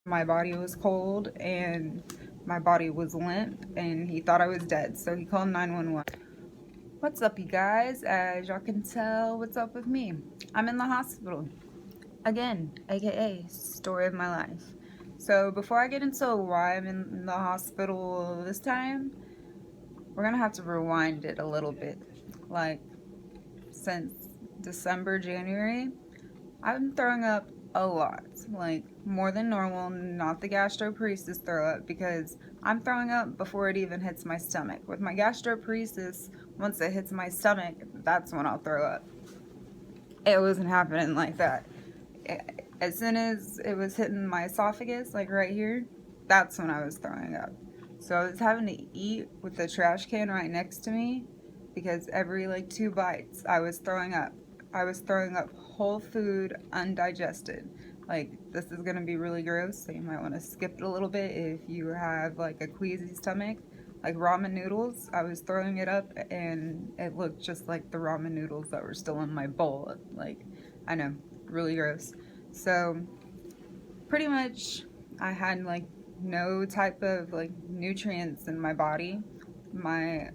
My body was cold and my body was limp and he thought I was dead, so he called 911. What's up, you guys? As y'all can tell, what's up with me? I'm in the hospital again, aka story of my life. So before I get into why I'm in the hospital this time, we're gonna have to rewind it a little bit. Like, since December, January, I've been throwing up a lot, like more than normal, not the gastroparesis throw up, because I'm throwing up before it even hits my stomach. With my gastroparesis, once it hits my stomach, that's when I'll throw up. It wasn't happening like that. As soon as it was hitting my esophagus, like right here, that's when I was throwing up. So I was having to eat with the trash can right next to me because every like 2 bites, I was throwing up. I was throwing up whole food undigested. Like, this is gonna be really gross, so you might want to skip it a little bit if you have like a queasy stomach. Like ramen noodles, I was throwing it up and it looked just like the ramen noodles that were still in my bowl. Like, I know, really gross. So pretty much I had like no type of like nutrients in my body. My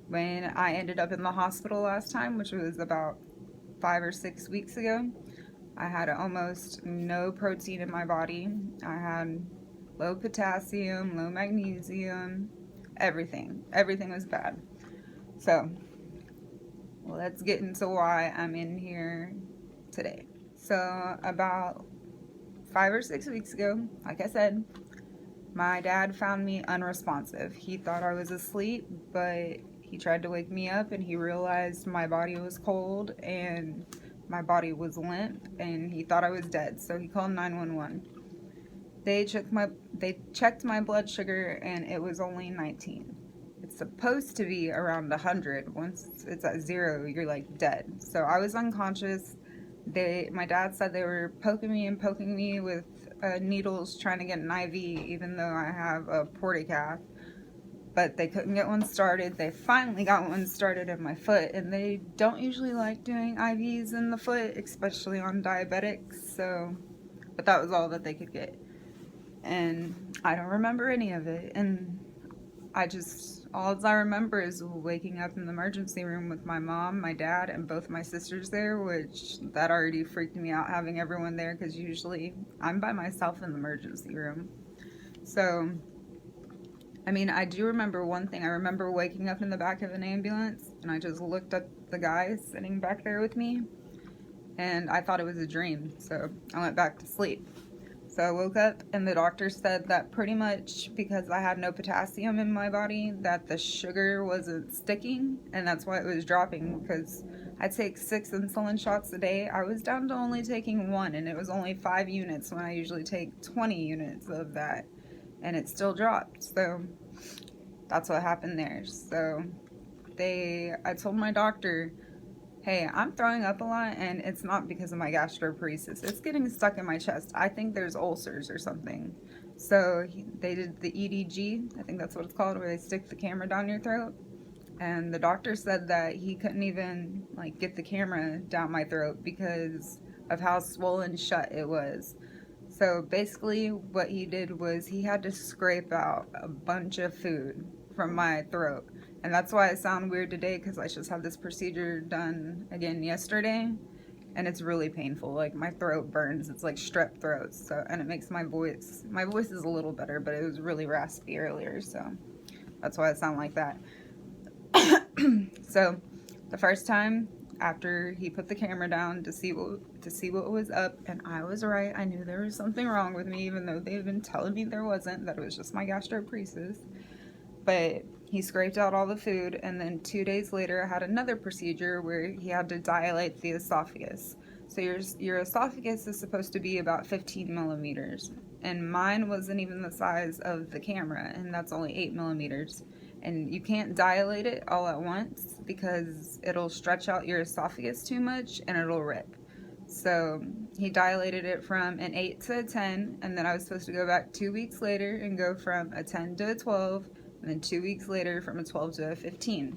when I ended up in the hospital last time, which was about 5 or 6 weeks ago, I had almost no protein in my body. I had low potassium, low magnesium, everything. Everything was bad. So let's get into why I'm in here today. So about 5 or 6 weeks ago, like I said, my dad found me unresponsive. He thought I was asleep, but he tried to wake me up and he realized my body was cold and my body was limp and he thought I was dead. So he called 911. They checked my blood sugar and it was only 19. It's supposed to be around 100. Once it's at 0, you're like dead. So I was unconscious. My dad said they were poking me with needles, trying to get an IV, even though I have a portacath. But they couldn't get one started. They finally got one started in my foot, and they don't usually like doing IVs in the foot, especially on diabetics. So, but that was all that they could get, and I don't remember any of it. And all I remember is waking up in the emergency room with my mom, my dad, and both my sisters there, which that already freaked me out having everyone there because usually I'm by myself in the emergency room. So, I mean, I do remember one thing. I remember waking up in the back of an ambulance and I just looked at the guy sitting back there with me and I thought it was a dream. So I went back to sleep. So I woke up and the doctor said that pretty much because I had no potassium in my body, that the sugar wasn't sticking and that's why it was dropping, because I take 6 insulin shots a day. I was down to only taking one and it was only 5 units when I usually take 20 units of that, and it still dropped. So that's what happened there. So I told my doctor, hey, I'm throwing up a lot and it's not because of my gastroparesis. It's getting stuck in my chest. I think there's ulcers or something. So they did the EDG, I think that's what it's called, where they stick the camera down your throat. And the doctor said that he couldn't even like get the camera down my throat because of how swollen shut it was. So basically what he did was he had to scrape out a bunch of food from my throat. And that's why I sound weird today, because I just had this procedure done again yesterday and it's really painful. Like, my throat burns. It's like strep throat. So, and it makes my voice is a little better, but it was really raspy earlier, so that's why I sound like that. So the first time, after he put the camera down to see what was up, and I was right. I knew there was something wrong with me, even though they've been telling me there wasn't, that it was just my gastroparesis. But he scraped out all the food, and then 2 days later I had another procedure where he had to dilate the esophagus. So your esophagus is supposed to be about 15 millimeters, and mine wasn't even the size of the camera, and that's only 8 millimeters. And you can't dilate it all at once because it'll stretch out your esophagus too much and it'll rip. So he dilated it from an 8 to a 10, and then I was supposed to go back 2 weeks later and go from a 10 to a 12, and then 2 weeks later from a 12 to a 15.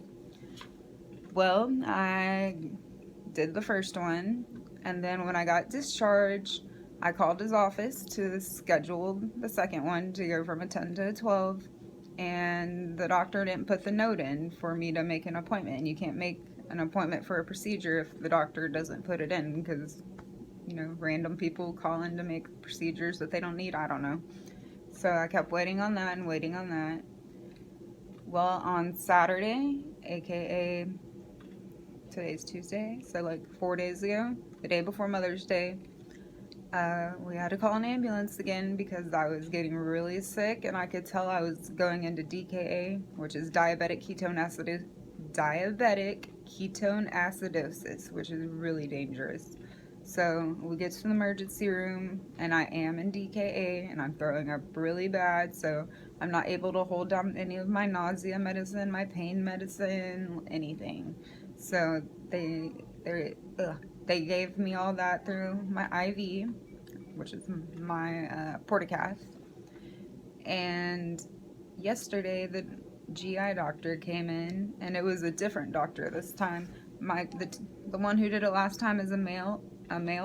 Well, I did the first one, and then when I got discharged, I called his office to schedule the second one to go from a 10 to a 12, and the doctor didn't put the note in for me to make an appointment. And you can't make an appointment for a procedure if the doctor doesn't put it in, because, you know, random people call in to make procedures that they don't need. I don't know. So I kept waiting on that and waiting on that. Well, on Saturday, aka today's Tuesday, so like 4 days ago, the day before Mother's Day, we had to call an ambulance again because I was getting really sick, and I could tell I was going into DKA, which is diabetic ketone acidosis, which is really dangerous. So we get to the emergency room, and I am in DKA, and I'm throwing up really bad, so I'm not able to hold down any of my nausea medicine, my pain medicine, anything. So they gave me all that through my IV, which is my Portacath. And yesterday the GI doctor came in, and it was a different doctor this time. The one who did it last time is a male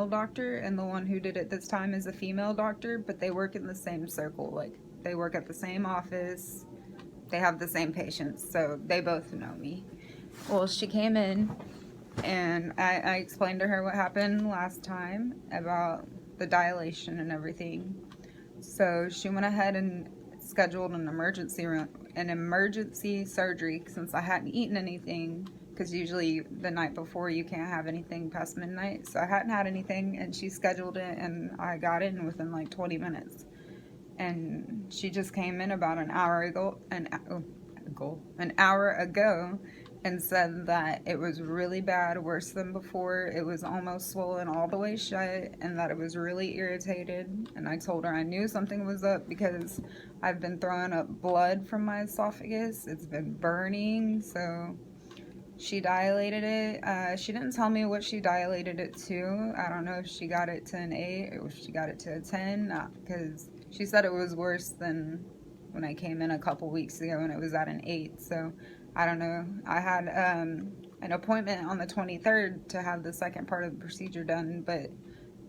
doctor, and the one who did it this time is a female doctor, but they work in the same circle. Like, they work at the same office, they have the same patients, so they both know me. Well, she came in, and I explained to her what happened last time about the dilation and everything. So she went ahead and scheduled an emergency surgery, since I hadn't eaten anything, because usually the night before you can't have anything past midnight. So I hadn't had anything, and she scheduled it, and I got in within like 20 minutes. And she just came in about an hour ago, and said that it was really bad, worse than before. It was almost swollen all the way shut, and that it was really irritated. And I told her I knew something was up because I've been throwing up blood from my esophagus. It's been burning, so she dilated it. She didn't tell me what she dilated it to. I don't know if she got it to an 8 or if she got it to a 10, because she said it was worse than when I came in a couple weeks ago and it was at an 8. So I don't know. I had an appointment on the 23rd to have the second part of the procedure done, but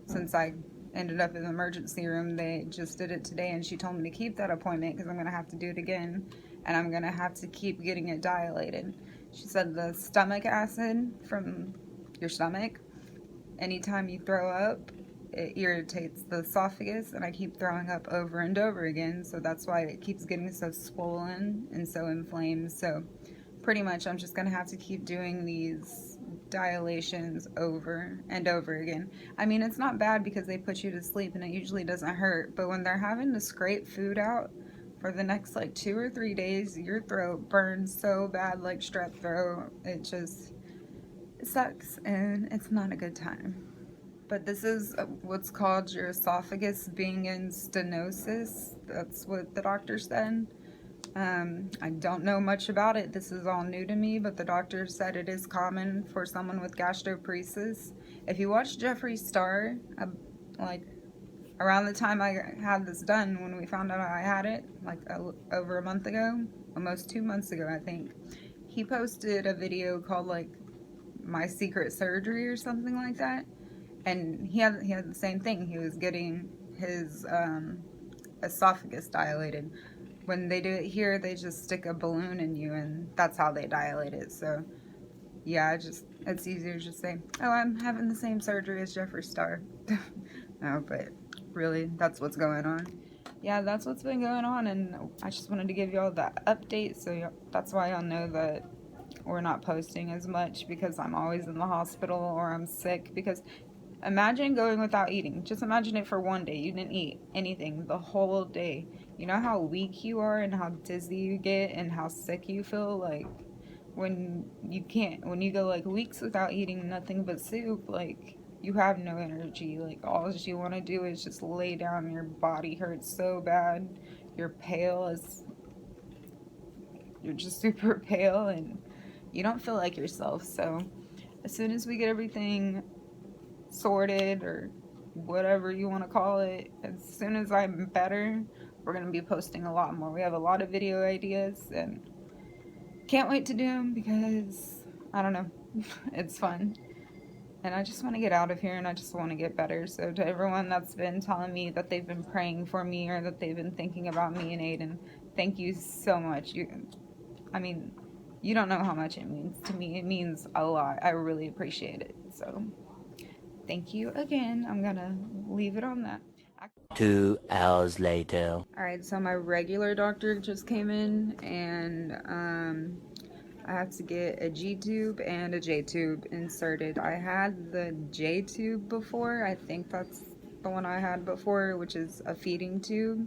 since I ended up in the emergency room, they just did it today, and she told me to keep that appointment because I'm going to have to do it again, and I'm going to have to keep getting it dilated. She said the stomach acid from your stomach, anytime you throw up, it irritates the esophagus, and I keep throwing up over and over again, so that's why it keeps getting so swollen and so inflamed. So pretty much I'm just going to have to keep doing these dilations over and over again. I mean, it's not bad because they put you to sleep and it usually doesn't hurt, but when they're having to scrape food out for the next like 2 or 3 days, your throat burns so bad, like strep throat. It sucks, and it's not a good time. But this is what's called your esophagus being in stenosis. That's what the doctor said. I don't know much about it. This is all new to me, but the doctor said it is common for someone with gastroparesis. If you watch Jeffree Star, like around the time I had this done, when we found out I had it, like over a month ago, almost 2 months ago, I think, he posted a video called like My Secret Surgery or something like that. And he had the same thing. He was getting his esophagus dilated. When they do it here, they just stick a balloon in you, and that's how they dilate it. So, yeah, it's easier to just say, oh, I'm having the same surgery as Jeffree Star. No, but really, that's what's going on. Yeah, that's what's been going on, and I just wanted to give y'all that update, so that's why y'all know that we're not posting as much, because I'm always in the hospital or I'm sick. Because imagine going without eating. Just imagine it for one day. You didn't eat anything the whole day. You know how weak you are and how dizzy you get and how sick you feel? Like, when you go like weeks without eating nothing but soup, like, you have no energy. Like, all you want to do is just lay down. Your body hurts so bad. You're pale. You're just super pale, and you don't feel like yourself. So as soon as we get everything sorted, or whatever you want to call it, as soon as I'm better, we're going to be posting a lot more. We have a lot of video ideas, and can't wait to do them because, I don't know, it's fun. And I just want to get out of here and I just want to get better. So to everyone that's been telling me that they've been praying for me or that they've been thinking about me and Aiden, thank you so much. I mean, you don't know how much it means to me. It means a lot. I really appreciate it. So thank you again. I'm gonna leave it on that. 2 hours later. All right, so my regular doctor just came in, and I have to get a G tube and a J tube inserted. I had the J tube before. I think that's the one I had before, which is a feeding tube.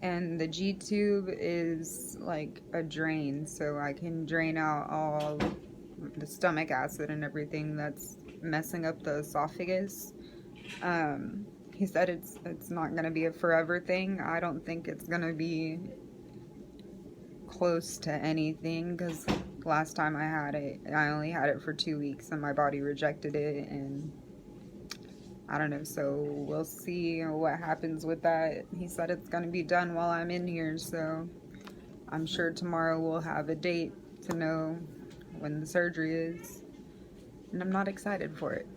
And the G tube is like a drain, so I can drain out all the stomach acid and everything that's messing up the esophagus. He said it's not gonna be a forever thing. I don't think it's gonna be close to anything, because last time I had it, I only had it for 2 weeks and my body rejected it, and I don't know, so we'll see what happens with that. He said it's gonna be done while I'm in here, so I'm sure tomorrow we'll have a date to know when the surgery is, and I'm not excited for it.